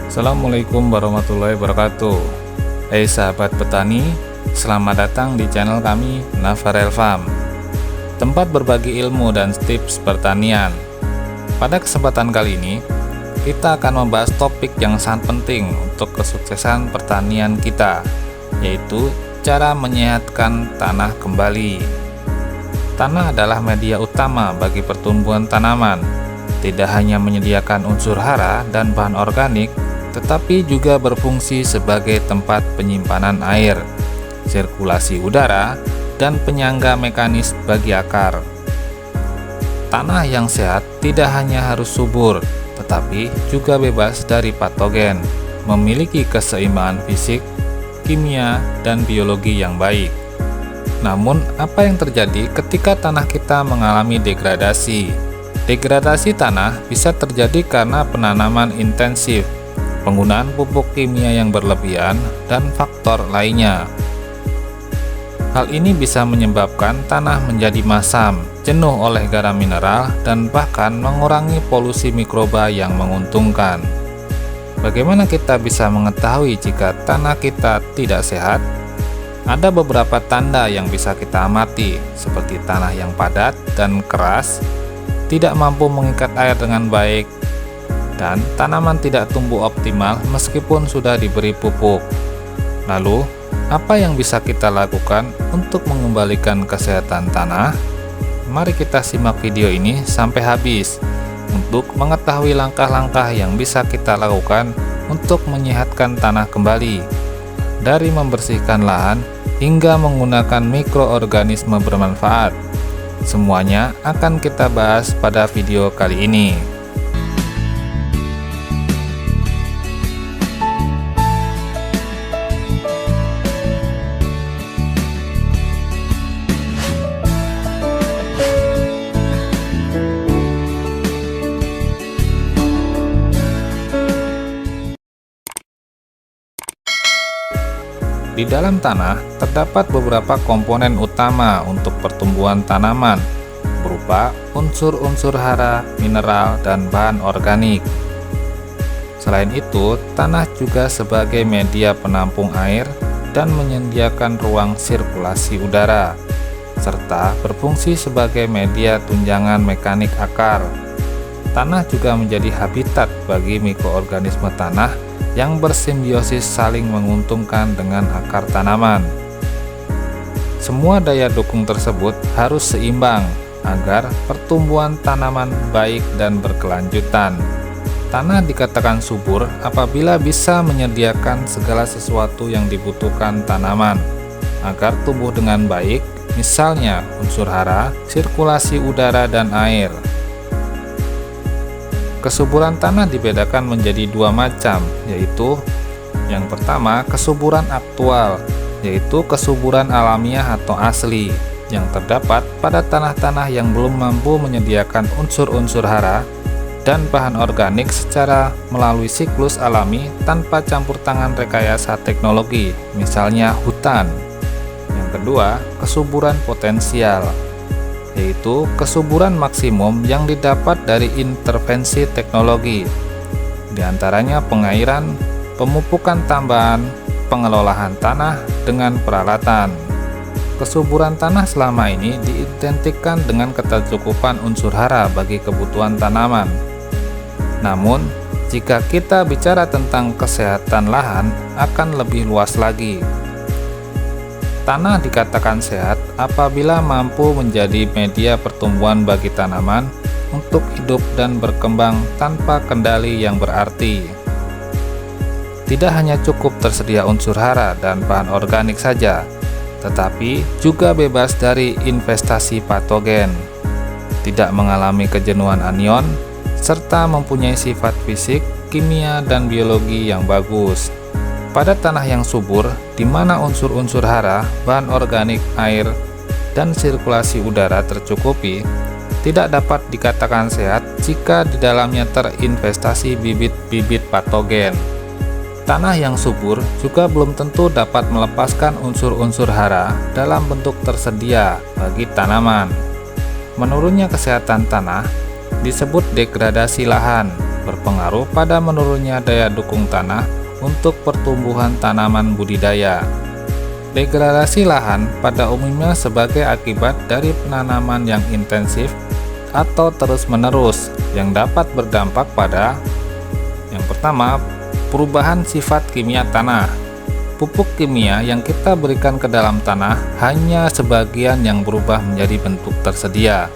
Assalamualaikum warahmatullahi wabarakatuh. Hai sahabat petani, selamat datang di channel kami Navarel Farm, tempat berbagi ilmu dan tips pertanian. Pada kesempatan kali ini, kita akan membahas topik yang sangat penting untuk kesuksesan pertanian kita, yaitu cara menyehatkan tanah kembali. Tanah adalah media utama bagi pertumbuhan tanaman, tidak hanya menyediakan unsur hara dan bahan organik, tetapi juga berfungsi sebagai tempat penyimpanan air, sirkulasi udara, dan penyangga mekanis bagi akar. Tanah yang sehat tidak hanya harus subur, tetapi juga bebas dari patogen, memiliki keseimbangan fisik, kimia, dan biologi yang baik. Namun, apa yang terjadi ketika tanah kita mengalami degradasi? Degradasi tanah bisa terjadi karena penanaman intensif, penggunaan pupuk kimia yang berlebihan, dan faktor lainnya. Hal ini bisa menyebabkan tanah menjadi masam, jenuh oleh garam mineral, dan bahkan mengurangi polusi mikroba yang menguntungkan. Bagaimana kita bisa mengetahui jika tanah kita tidak sehat? Ada beberapa tanda yang bisa kita amati, seperti tanah yang padat dan keras, tidak mampu mengikat air dengan baik, dan tanaman tidak tumbuh optimal meskipun sudah diberi pupuk. Lalu, apa yang bisa kita lakukan untuk mengembalikan kesehatan tanah? Mari kita simak video ini sampai habis untuk mengetahui langkah-langkah yang bisa kita lakukan untuk menyehatkan tanah kembali, dari membersihkan lahan hingga menggunakan mikroorganisme bermanfaat. Semuanya akan kita bahas pada video kali ini. Di dalam tanah terdapat beberapa komponen utama untuk pertumbuhan tanaman, berupa unsur-unsur hara, mineral, dan bahan organik. Selain itu, tanah juga sebagai media penampung air dan menyediakan ruang sirkulasi udara, serta berfungsi sebagai media tunjangan mekanik akar. Tanah juga menjadi habitat bagi mikroorganisme tanah yang bersimbiosis saling menguntungkan dengan akar tanaman. Semua daya dukung tersebut harus seimbang agar pertumbuhan tanaman baik dan berkelanjutan. Tanah dikatakan subur apabila bisa menyediakan segala sesuatu yang dibutuhkan tanaman agar tumbuh dengan baik, misalnya unsur hara, sirkulasi udara, dan air. Kesuburan tanah dibedakan menjadi dua macam, yaitu yang pertama, kesuburan aktual, yaitu kesuburan alamiah atau asli yang terdapat pada tanah-tanah yang belum mampu menyediakan unsur-unsur hara dan bahan organik secara melalui siklus alami tanpa campur tangan rekayasa teknologi, misalnya hutan. Yang kedua, kesuburan potensial, yaitu kesuburan maksimum yang didapat dari intervensi teknologi, diantaranya pengairan, pemupukan tambahan, pengelolaan tanah dengan peralatan. Kesuburan tanah selama ini diidentikan dengan ketercukupan unsur hara bagi kebutuhan tanaman. Namun, jika kita bicara tentang kesehatan lahan, akan lebih luas lagi. Tanah dikatakan sehat apabila mampu menjadi media pertumbuhan bagi tanaman untuk hidup dan berkembang tanpa kendali yang berarti. Tidak hanya cukup tersedia unsur hara dan bahan organik saja, tetapi juga bebas dari investasi patogen, tidak mengalami kejenuhan anion, serta mempunyai sifat fisik, kimia, dan biologi yang bagus. Pada tanah yang subur, di mana unsur-unsur hara, bahan organik, air, dan sirkulasi udara tercukupi, tidak dapat dikatakan sehat jika di dalamnya terinvestasi bibit-bibit patogen. Tanah yang subur juga belum tentu dapat melepaskan unsur-unsur hara dalam bentuk tersedia bagi tanaman. Menurunnya kesehatan tanah disebut degradasi lahan, berpengaruh pada menurunnya daya dukung tanah untuk pertumbuhan tanaman budidaya. Degradasi lahan pada umumnya sebagai akibat dari penanaman yang intensif atau terus-menerus yang dapat berdampak pada yang pertama, perubahan sifat kimia tanah. Pupuk kimia yang kita berikan ke dalam tanah hanya sebagian yang berubah menjadi bentuk tersedia.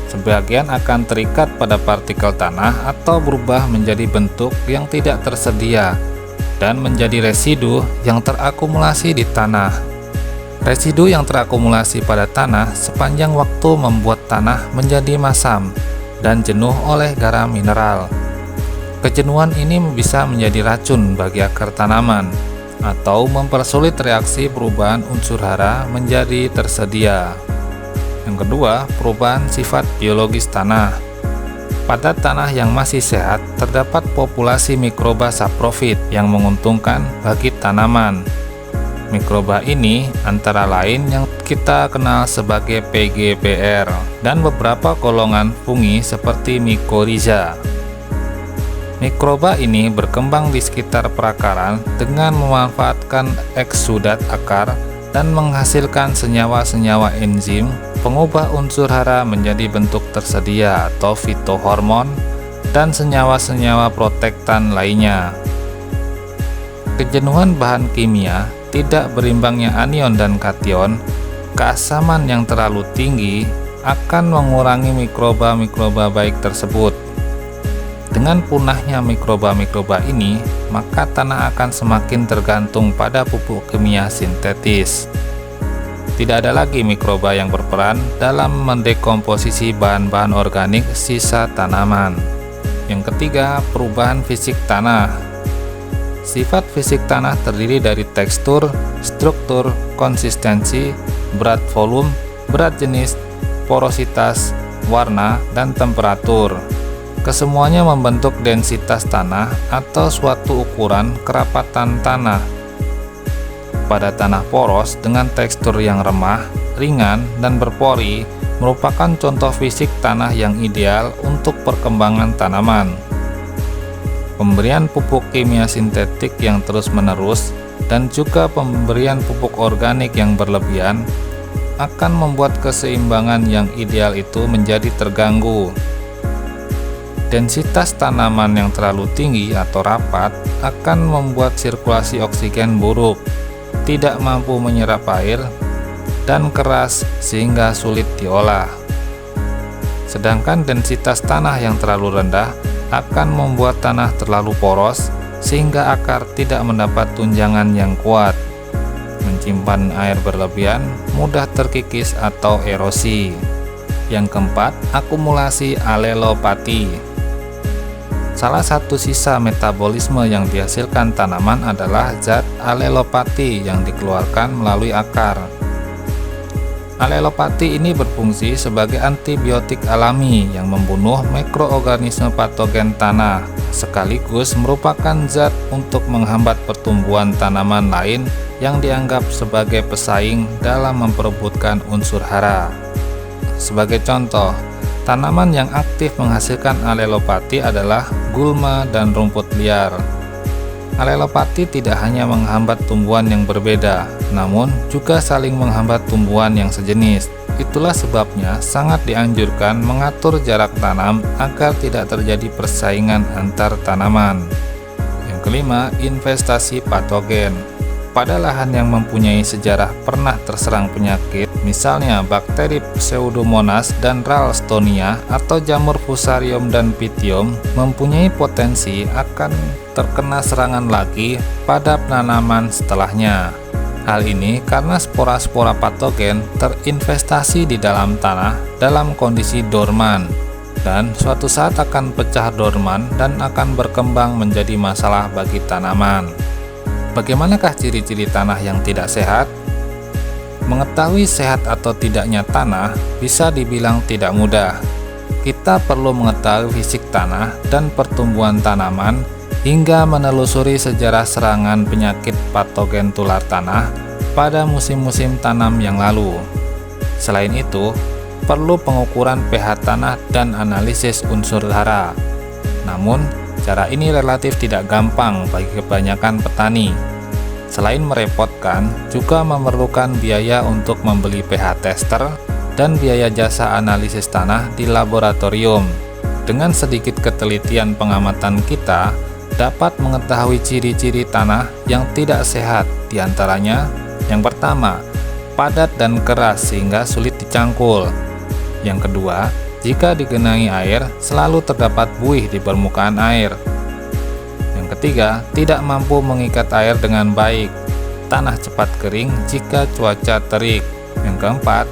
Sebagian akan terikat pada partikel tanah atau berubah menjadi bentuk yang tidak tersedia dan menjadi residu yang terakumulasi di tanah. Residu yang terakumulasi pada tanah sepanjang waktu membuat tanah menjadi masam dan jenuh oleh garam mineral. Kejenuhan ini bisa menjadi racun bagi akar tanaman atau mempersulit reaksi perubahan unsur hara menjadi tersedia. Yang kedua, perubahan sifat biologis tanah. Pada tanah yang masih sehat, terdapat populasi mikroba saprofit yang menguntungkan bagi tanaman. Mikroba ini antara lain yang kita kenal sebagai PGPR dan beberapa golongan fungi seperti Mycorrhiza. Mikroba ini berkembang di sekitar perakaran dengan memanfaatkan eksudat akar dan menghasilkan senyawa-senyawa enzim pengubah unsur hara menjadi bentuk tersedia atau fitohormon dan senyawa-senyawa protektan lainnya. Kejenuhan bahan kimia, tidak berimbangnya anion dan kation, keasaman yang terlalu tinggi akan mengurangi mikroba-mikroba baik tersebut. Dengan punahnya mikroba-mikroba ini, maka tanah akan semakin tergantung pada pupuk kimia sintetis. Tidak ada lagi mikroba yang berperan dalam mendekomposisi bahan-bahan organik sisa tanaman. Yang ketiga, perubahan fisik tanah. Sifat fisik tanah terdiri dari tekstur, struktur, konsistensi, berat volume, berat jenis, porositas, warna, dan temperatur. Kesemuanya membentuk densitas tanah atau suatu ukuran kerapatan tanah. Pada tanah poros dengan tekstur yang remah, ringan, dan berpori merupakan contoh fisik tanah yang ideal untuk perkembangan tanaman. Pemberian pupuk kimia sintetik yang terus-menerus dan juga pemberian pupuk organik yang berlebihan akan membuat keseimbangan yang ideal itu menjadi terganggu. Densitas tanaman yang terlalu tinggi atau rapat akan membuat sirkulasi oksigen buruk, tidak mampu menyerap air, dan keras sehingga sulit diolah. Sedangkan densitas tanah yang terlalu rendah akan membuat tanah terlalu poros sehingga akar tidak mendapat tunjangan yang kuat, menyimpan air berlebihan, mudah terkikis atau erosi. Yang keempat, akumulasi alelopati. Salah satu sisa metabolisme yang dihasilkan tanaman adalah zat alelopati yang dikeluarkan melalui akar. Alelopati ini berfungsi sebagai antibiotik alami yang membunuh mikroorganisme patogen tanah, sekaligus merupakan zat untuk menghambat pertumbuhan tanaman lain yang dianggap sebagai pesaing dalam memperebutkan unsur hara. Sebagai contoh, tanaman yang aktif menghasilkan alelopati adalah gulma dan rumput liar. Alelopati tidak hanya menghambat tumbuhan yang berbeda, namun juga saling menghambat tumbuhan yang sejenis. Itulah sebabnya sangat dianjurkan mengatur jarak tanam agar tidak terjadi persaingan antar tanaman. Yang kelima, investasi patogen. Pada lahan yang mempunyai sejarah pernah terserang penyakit, misalnya bakteri Pseudomonas dan Ralstonia atau jamur Fusarium dan Pythium, mempunyai potensi akan terkena serangan lagi pada penanaman setelahnya. Hal ini karena spora-spora patogen terinvestasi di dalam tanah dalam kondisi dorman, dan suatu saat akan pecah dorman dan akan berkembang menjadi masalah bagi tanaman. Bagaimanakah ciri-ciri tanah yang tidak sehat? Mengetahui sehat atau tidaknya tanah bisa dibilang tidak mudah. Kita perlu mengetahui fisik tanah dan pertumbuhan tanaman hingga menelusuri sejarah serangan penyakit patogen tular tanah pada musim-musim tanam yang lalu. Selain itu, perlu pengukuran pH tanah dan analisis unsur hara. Namun, cara ini relatif tidak gampang bagi kebanyakan petani. Selain merepotkan, juga memerlukan biaya untuk membeli pH tester dan biaya jasa analisis tanah di laboratorium. Dengan sedikit ketelitian pengamatan kita, dapat mengetahui ciri-ciri tanah yang tidak sehat, diantaranya yang pertama, padat dan keras sehingga sulit dicangkul. Yang kedua, jika digenangi air, selalu terdapat buih di permukaan air. Yang ketiga, tidak mampu mengikat air dengan baik. Tanah cepat kering jika cuaca terik. Yang keempat,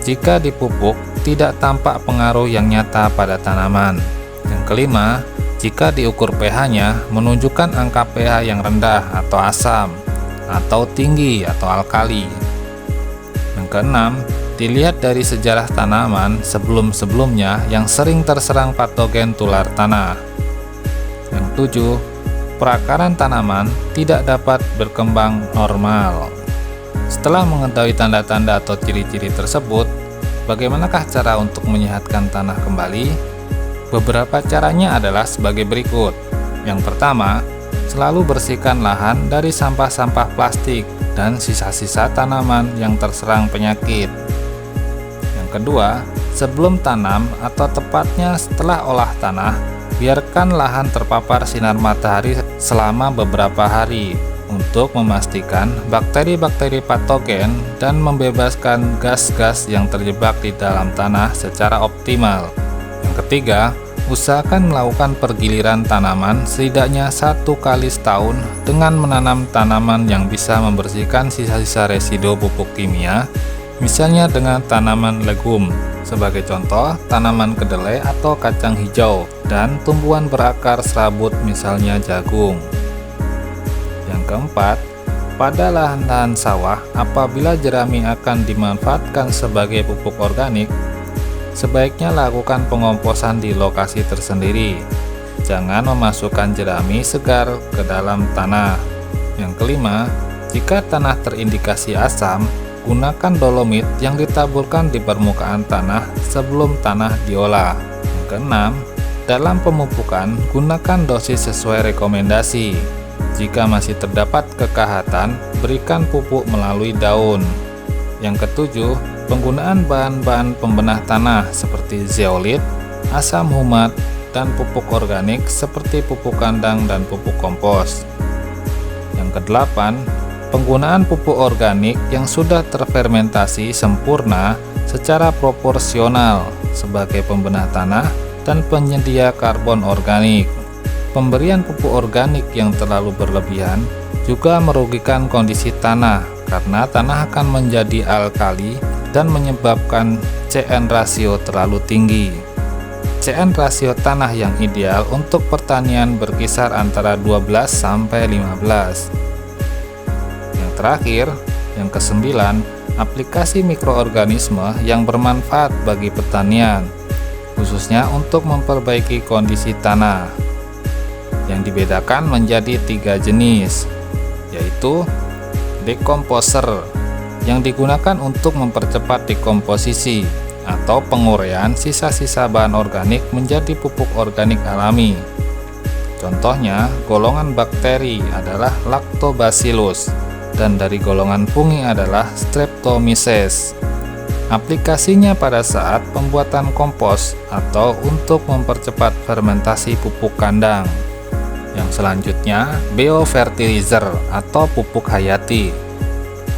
jika dipupuk, tidak tampak pengaruh yang nyata pada tanaman. Yang kelima, jika diukur pH-nya menunjukkan angka pH yang rendah atau asam, atau tinggi atau alkali. Yang keenam, dilihat dari sejarah tanaman sebelum-sebelumnya yang sering terserang patogen tular tanah. Yang ketujuh, perakaran tanaman tidak dapat berkembang normal. Setelah mengetahui tanda-tanda atau ciri-ciri tersebut, bagaimanakah cara untuk menyehatkan tanah kembali? Beberapa caranya adalah sebagai berikut. Yang pertama, selalu bersihkan lahan dari sampah-sampah plastik dan sisa-sisa tanaman yang terserang penyakit. Yang kedua, sebelum tanam atau tepatnya setelah olah tanah, biarkan lahan terpapar sinar matahari selama beberapa hari untuk memastikan bakteri-bakteri patogen dan membebaskan gas-gas yang terjebak di dalam tanah secara optimal. Yang ketiga, usahakan melakukan pergiliran tanaman setidaknya 1 kali setahun dengan menanam tanaman yang bisa membersihkan sisa-sisa residu pupuk kimia, misalnya dengan tanaman legum, sebagai contoh tanaman kedelai atau kacang hijau, dan tumbuhan berakar serabut misalnya jagung. Yang keempat, pada lahan-lahan sawah apabila jerami akan dimanfaatkan sebagai pupuk organik, sebaiknya lakukan pengomposan di lokasi tersendiri. Jangan memasukkan jerami segar ke dalam tanah. Yang kelima, jika tanah terindikasi asam, gunakan dolomit yang ditaburkan di permukaan tanah sebelum tanah diolah. Yang keenam, dalam pemupukan, gunakan dosis sesuai rekomendasi. Jika masih terdapat kekahatan, berikan pupuk melalui daun. Yang ketujuh, penggunaan bahan-bahan pembenah tanah seperti zeolit, asam humat, dan pupuk organik seperti pupuk kandang dan pupuk kompos. Yang kedelapan, penggunaan pupuk organik yang sudah terfermentasi sempurna secara proporsional sebagai pembenah tanah dan penyedia karbon organik. Pemberian pupuk organik yang terlalu berlebihan juga merugikan kondisi tanah karena tanah akan menjadi alkali dan menyebabkan CN rasio terlalu tinggi. CN rasio tanah yang ideal untuk pertanian berkisar antara 12 sampai 15. Yang terakhir, yang kesembilan, aplikasi mikroorganisme yang bermanfaat bagi pertanian, khususnya untuk memperbaiki kondisi tanah. Yang dibedakan menjadi 3 jenis, yaitu dekomposer yang digunakan untuk mempercepat dekomposisi atau penguraian sisa-sisa bahan organik menjadi pupuk organik alami. Contohnya, golongan bakteri adalah Lactobacillus dan dari golongan fungi adalah Streptomyces. Aplikasinya pada saat pembuatan kompos atau untuk mempercepat fermentasi pupuk kandang. Yang selanjutnya, biofertilizer atau pupuk hayati,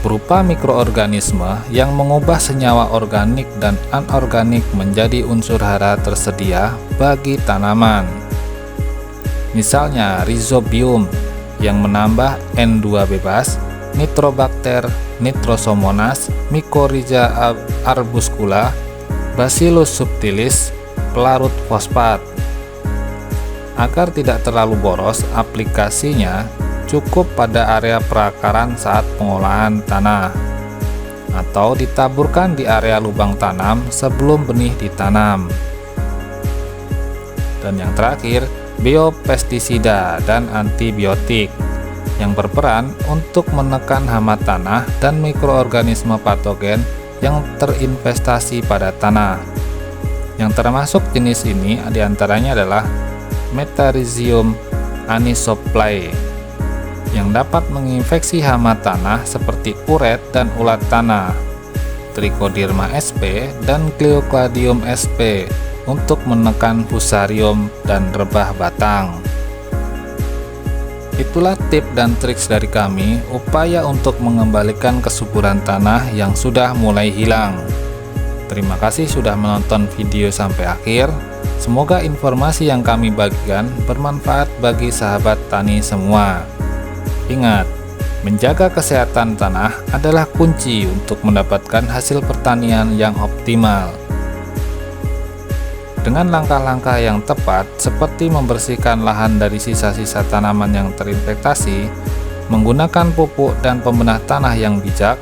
berupa mikroorganisme yang mengubah senyawa organik dan anorganik menjadi unsur hara tersedia bagi tanaman. Misalnya Rhizobium yang menambah N2 bebas, Nitrobacter, Nitrosomonas, Mycorrhiza arbuscula, Bacillus subtilis, pelarut fosfat. Agar tidak terlalu boros, aplikasinya cukup pada area perakaran saat pengolahan tanah atau ditaburkan di area lubang tanam sebelum benih ditanam. Dan yang terakhir, biopestisida dan antibiotik yang berperan untuk menekan hama tanah dan mikroorganisme patogen yang terinvestasi pada tanah. Yang termasuk jenis ini diantaranya adalah Metarhizium anisopliae yang dapat menginfeksi hama tanah seperti uret dan ulat tanah, Trichoderma sp dan Cleocladium sp untuk menekan fusarium dan rebah batang. Itulah tips dan trik dari kami upaya untuk mengembalikan kesuburan tanah yang sudah mulai hilang. Terima kasih sudah menonton video sampai akhir. Semoga informasi yang kami bagikan bermanfaat bagi sahabat tani semua. Ingat, menjaga kesehatan tanah adalah kunci untuk mendapatkan hasil pertanian yang optimal. Dengan langkah-langkah yang tepat seperti membersihkan lahan dari sisa-sisa tanaman yang terinfektasi, menggunakan pupuk dan pembenah tanah yang bijak,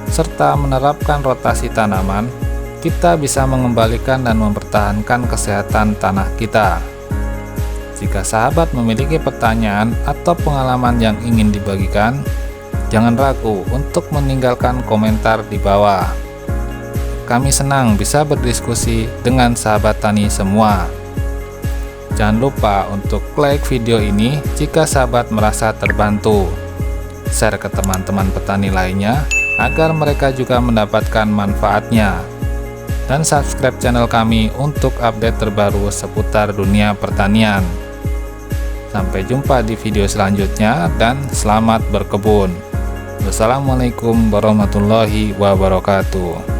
serta menerapkan rotasi tanaman, kita bisa mengembalikan dan mempertahankan kesehatan tanah kita. Jika sahabat memiliki pertanyaan atau pengalaman yang ingin dibagikan, jangan ragu untuk meninggalkan komentar di bawah. Kami senang bisa berdiskusi dengan sahabat tani semua. Jangan lupa untuk like video ini jika sahabat merasa terbantu. Share ke teman-teman petani lainnya agar mereka juga mendapatkan manfaatnya. Dan subscribe channel kami untuk update terbaru seputar dunia pertanian. Sampai jumpa di video selanjutnya dan selamat berkebun. Wassalamualaikum warahmatullahi wabarakatuh.